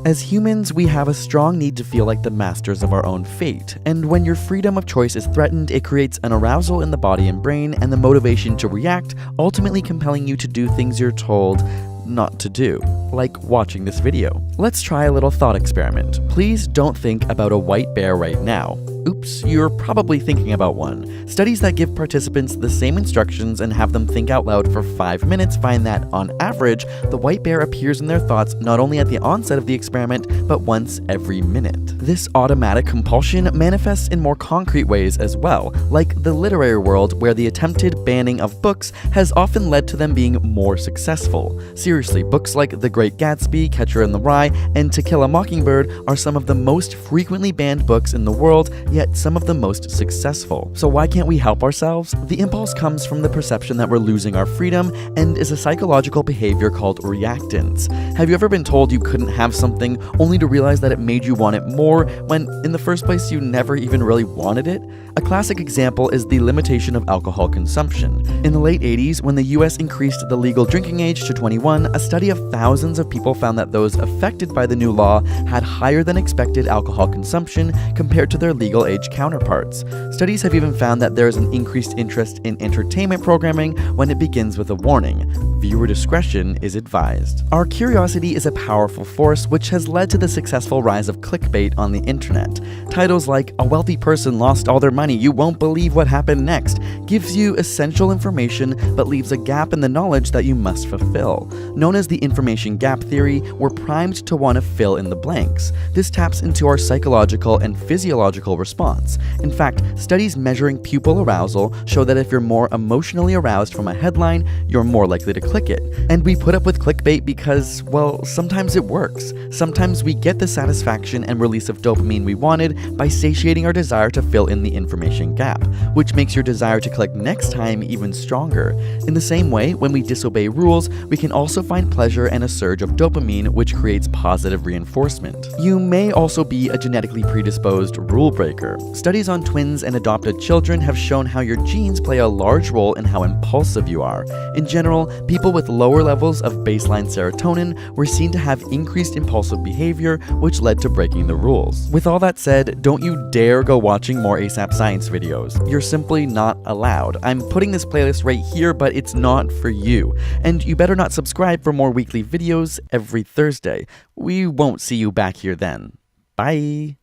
As humans, we have a strong need to feel like the masters of our own fate, and when your freedom of choice is threatened, it creates an arousal in the body and brain and the motivation to react, ultimately compelling you to do things you're told not to do, like watching this video. Let's try a little thought experiment. Please don't think about a white bear right now. Oops, you're probably thinking about one. Studies that give participants the same instructions and have them think out loud for 5 minutes find that, on average, the white bear appears in their thoughts not only at the onset of the experiment, but once every minute. This automatic compulsion manifests in more concrete ways as well, like the literary world, where the attempted banning of books has often led to them being more successful. Seriously, books like The Great Gatsby, Catcher in the Rye, and To Kill a Mockingbird are some of the most frequently banned books in the world, yet some of the most successful. So why can't we help ourselves? The impulse comes from the perception that we're losing our freedom and is a psychological behavior called reactance. Have you ever been told you couldn't have something only to realize that it made you want it more when in the first place you never even really wanted it? A classic example is the limitation of alcohol consumption. In the late 80s, when the US increased the legal drinking age to 21, a study of thousands of people found that those affected by the new law had higher than expected alcohol consumption compared to their legal age counterparts. Studies have even found that there is an increased interest in entertainment programming when it begins with a warning: viewer discretion is advised. Our curiosity is a powerful force which has led to the successful rise of clickbait on the internet. Titles like "A wealthy person lost all their money, you won't believe what happened next" gives you essential information but leaves a gap in the knowledge that you must fulfill. Known as the information gap theory, we're primed to want to fill in the blanks. This taps into our psychological and physiological response. In fact, studies measuring pupil arousal show that if you're more emotionally aroused from a headline, you're more likely to click it. And we put up with clickbait because, well, sometimes it works. Sometimes we get the satisfaction and release of dopamine we wanted by satiating our desire to fill in the information gap, which makes your desire to click next time even stronger. In the same way, when we disobey rules, we can also find pleasure and a surge of dopamine, which creates positive reinforcement. You may also be a genetically predisposed rule breaker. Studies on twins and adopted children have shown how your genes play a large role in how impulsive you are. In general, people with lower levels of baseline serotonin were seen to have increased impulsive behavior, which led to breaking the rules. With all that said, don't you dare go watching more ASAP Science videos. You're simply not allowed. I'm putting this playlist right here, but it's not for you. And you better not subscribe for more weekly videos every Thursday. We won't see you back here then. Bye!